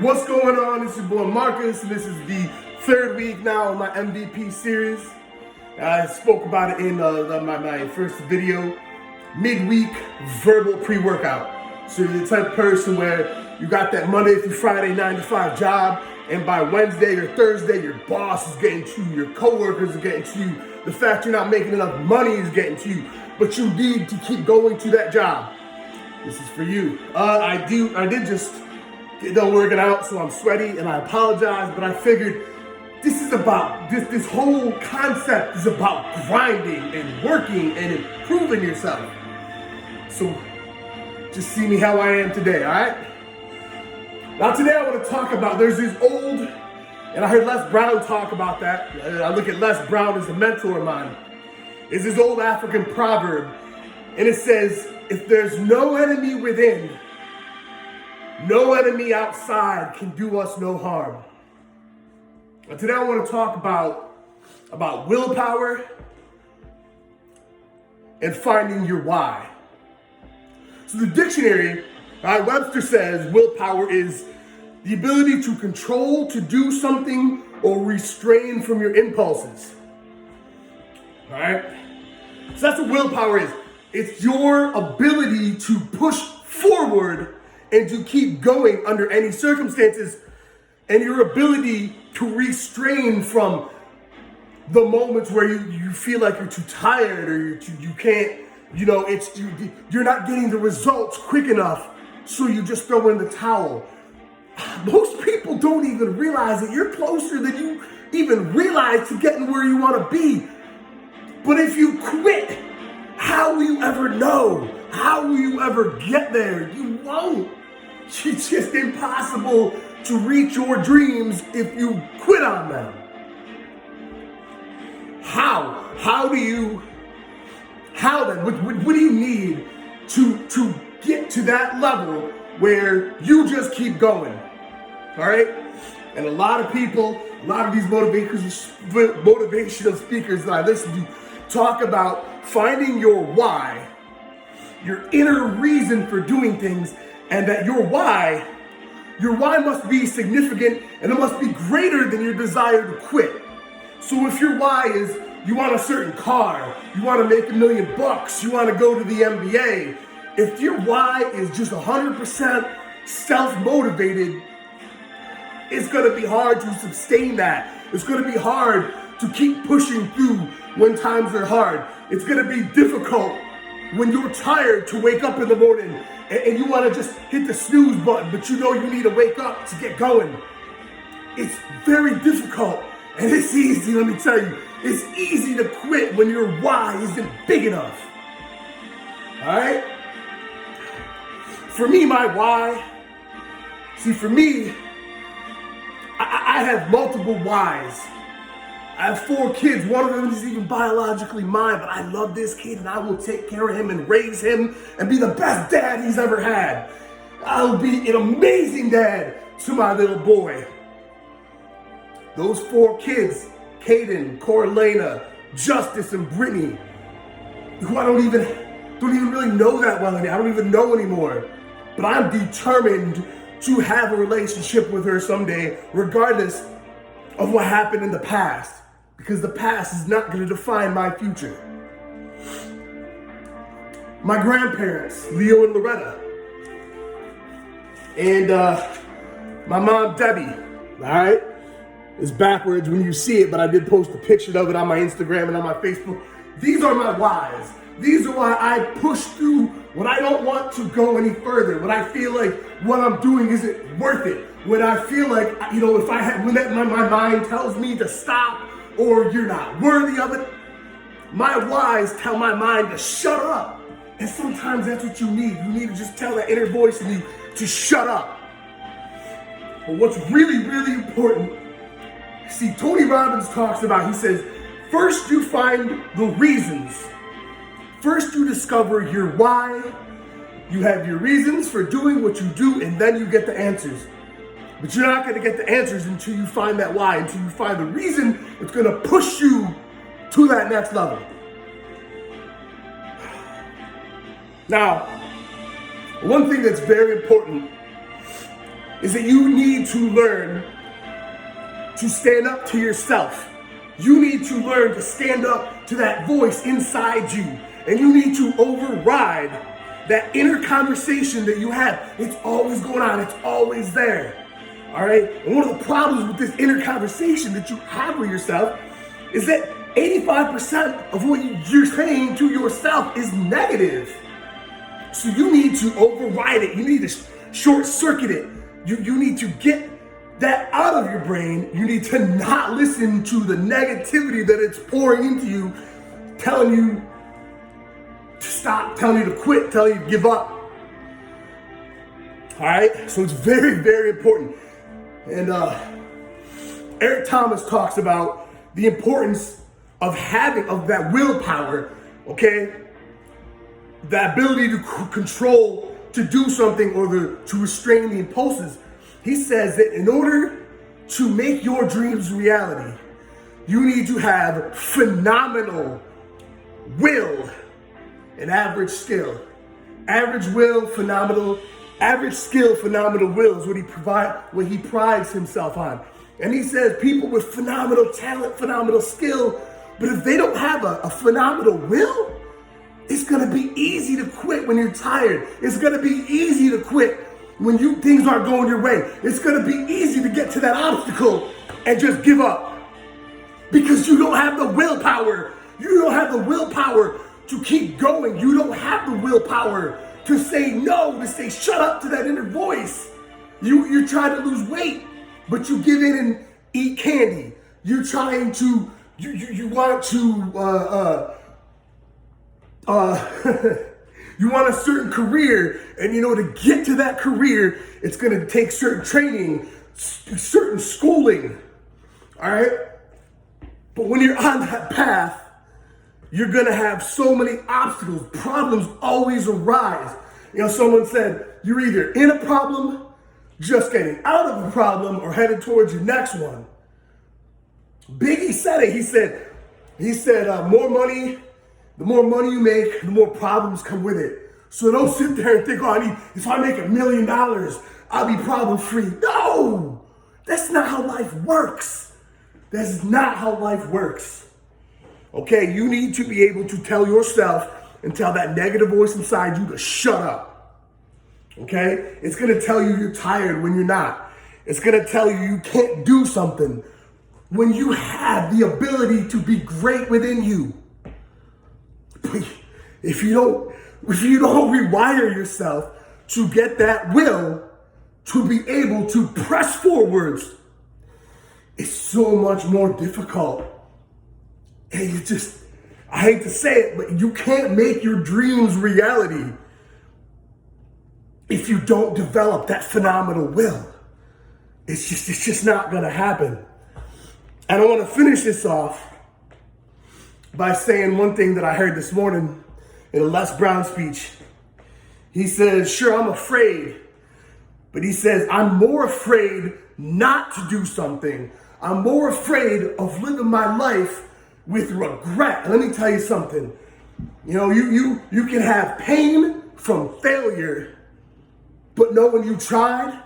What's going on? This is your boy Marcus, and this is the third week now of my MVP series. I spoke about it in my first video, midweek verbal pre-workout. So you're the type of person where you got that Monday through Friday 9 to 5 job, and by Wednesday or Thursday, your boss is getting to you, your coworkers are getting to you, the fact you're not making enough money is getting to you, but you need to keep going to that job. This is for you. I did just get done working out, so I'm sweaty, and I apologize, but I figured this is about, this whole concept is about grinding and working and improving yourself. So just see me how I am today, all right? Now today I want to talk about, there's this old, and I heard Les Brown talk about that. I look at Les Brown as a mentor of mine. It's this old African proverb, and it says, if there's no enemy within, no enemy outside can do us no harm. And today I want to talk about willpower and finding your why. So the dictionary, Webster says willpower is the ability to control, to do something, or restrain from your impulses. All right? So that's what willpower is. It's your ability to push forward and to keep going under any circumstances, and your ability to restrain from the moments where you feel like you're too tired or you can't, you're not getting the results quick enough, so you just throw in the towel. Most people don't even realize that you're closer than you even realize to getting where you want to be. But if you quit, how will you ever know? How will you ever get there? You won't. It's just impossible to reach your dreams if you quit on them. How then? What do you need to get to that level where you just keep going? All right? And a lot of people, a lot of these motivational speakers that I listen to talk about finding your why, your inner reason for doing things, and that your why must be significant and it must be greater than your desire to quit. So if your why is you want a certain car, you want to make $1 million, you want to go to the NBA, if your why is just 100% self-motivated, it's going to be hard to sustain that. It's going to be hard to keep pushing through when times are hard. It's going to be difficult when you're tired to wake up in the morning and you want to just hit the snooze button, but you know you need to wake up to get going. It's very difficult, and it's easy, let me tell you. It's easy to quit when your why isn't big enough. All right? For me, my why, for me, I have multiple whys. I have 4 kids. One of them is even biologically mine, but I love this kid and I will take care of him and raise him and be the best dad he's ever had. I'll be an amazing dad to my little boy. Those 4 kids, Caden, Corlena, Justice, and Brittany, who I don't even really know that well anymore. I don't even know anymore. But I'm determined to have a relationship with her someday, regardless of what happened in the past. Because the past is not going to define my future. My grandparents, Leo and Loretta. And my mom, Debbie. All right? It's backwards when you see it, but I did post a picture of it on my Instagram and on my Facebook. These are my whys. These are why I push through when I don't want to go any further. When I feel like what I'm doing isn't worth it. When I feel like, my mind tells me to stop or you're not worthy of it. My whys tell my mind to shut up. And sometimes that's what you need. You need to just tell that inner voice in you to shut up. But what's really, really important, see, Tony Robbins talks about, he says, first you find the reasons. First you discover your why. You have your reasons for doing what you do, and then you get the answers. But you're not going to get the answers until you find that why, until you find the reason that's going to push you to that next level. Now, one thing that's very important is that you need to learn to stand up to yourself. You need to learn to stand up to that voice inside you. And you need to override that inner conversation that you have. It's always going on. It's always there. All right? And one of the problems with this inner conversation that you have with yourself is that 85% of what you're saying to yourself is negative. So you need to override it. You need to short circuit it. You need to get that out of your brain. You need to not listen to the negativity that it's pouring into you, telling you to stop, telling you to quit, telling you to give up. All right? So it's very, very important. And Eric Thomas talks about the importance of having that willpower, okay? The ability to control, to do something, or to restrain the impulses. He says that in order to make your dreams reality, you need to have phenomenal will and average skill. Average will, phenomenal. Average skill, phenomenal will is what he prides himself on. And he says people with phenomenal talent, phenomenal skill, but if they don't have a phenomenal will, it's gonna be easy to quit when you're tired. It's gonna be easy to quit when things aren't going your way. It's gonna be easy to get to that obstacle and just give up because you don't have the willpower. You don't have the willpower to keep going. You don't have the willpower to say no, to say shut up to that inner voice. You're trying to lose weight, but you give in and eat candy. You're trying to, you want to, you want a certain career, and to get to that career, it's gonna take certain training, certain schooling, all right? But when you're on that path, you're gonna have so many obstacles. Problems always arise. Someone said, you're either in a problem, just getting out of a problem, or headed towards your next one. Biggie said it. He said, more money, the more money you make, the more problems come with it. So don't sit there and think, if I make $1 million, I'll be problem free. No, that's not how life works. That's not how life works. Okay, you need to be able to tell yourself and tell that negative voice inside you to shut up. Okay, it's gonna tell you you're tired when you're not. It's gonna tell you can't do something when you have the ability to be great within you. If you don't rewire yourself to get that will to be able to press forwards, it's so much more difficult. And I hate to say it, but you can't make your dreams reality if you don't develop that phenomenal will. It's just not gonna happen. And I wanna finish this off by saying one thing that I heard this morning in a Les Brown speech. He says, sure, I'm afraid, but he says, I'm more afraid not to do something. I'm more afraid of living my life with regret. And let me tell you something. You can have pain from failure, but know when you tried,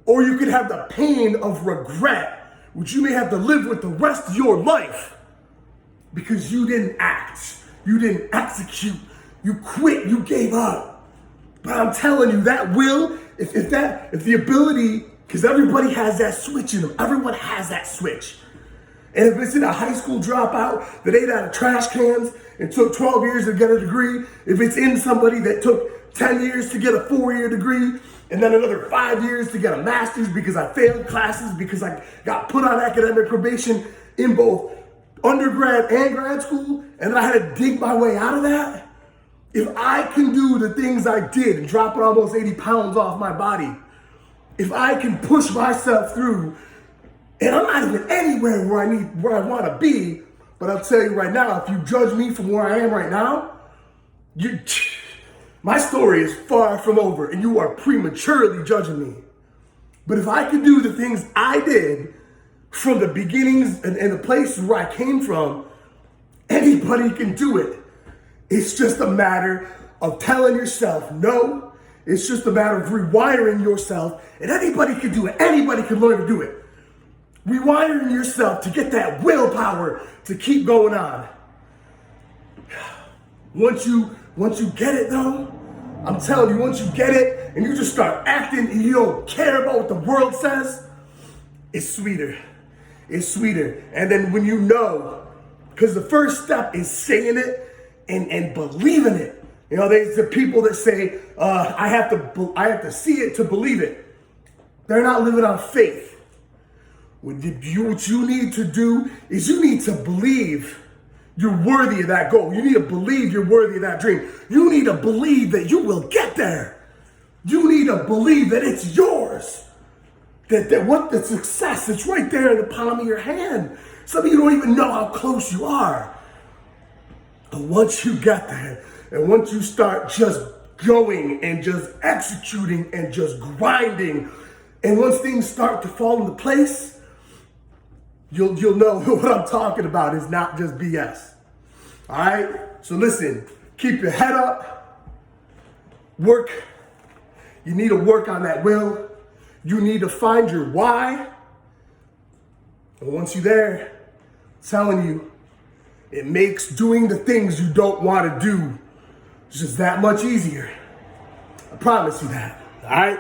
or you can have the pain of regret, which you may have to live with the rest of your life because you didn't act, you didn't execute, you quit, you gave up. But I'm telling you, that will, if the ability, because everybody has that switch in them, everyone has that switch. And if it's in a high school dropout that ate out of trash cans and took 12 years to get a degree, if it's in somebody that took 10 years to get a 4-year degree, and then another 5 years to get a master's because I failed classes, because I got put on academic probation in both undergrad and grad school, and I had to dig my way out of that. If I can do the things I did and dropping almost 80 pounds off my body, if I can push myself through, and I'm not even anywhere where I want to be, but I'll tell you right now, if you judge me from where I am right now, my story is far from over, and you are prematurely judging me. But if I could do the things I did from the beginnings and the places where I came from, anybody can do it. It's just a matter of telling yourself no It's just a matter of rewiring yourself, and anybody can do it. Anybody can learn to do it. Rewiring yourself to get that willpower to keep going on. Once you get it though, I'm telling you, once you get it and you just start acting and you don't care about what the world says, it's sweeter. It's sweeter. And then when you know, because the first step is saying it and believing it. You know, there's the people that say, I have to see it to believe it. They're not living on faith. What you need to do is you need to believe you're worthy of that goal. You need to believe you're worthy of that dream. You need to believe that you will get there. You need to believe that it's yours. That what the success, it's right there in the palm of your hand. Some of you don't even know how close you are. And once you get there, and once you start just going and just executing and just grinding, and once things start to fall into place, you'll know what I'm talking about is not just BS. All right? So listen, keep your head up. Work. You need to work on that will. You need to find your why. And once you're there, I'm telling you, it makes doing the things you don't want to do just that much easier. I promise you that. All right?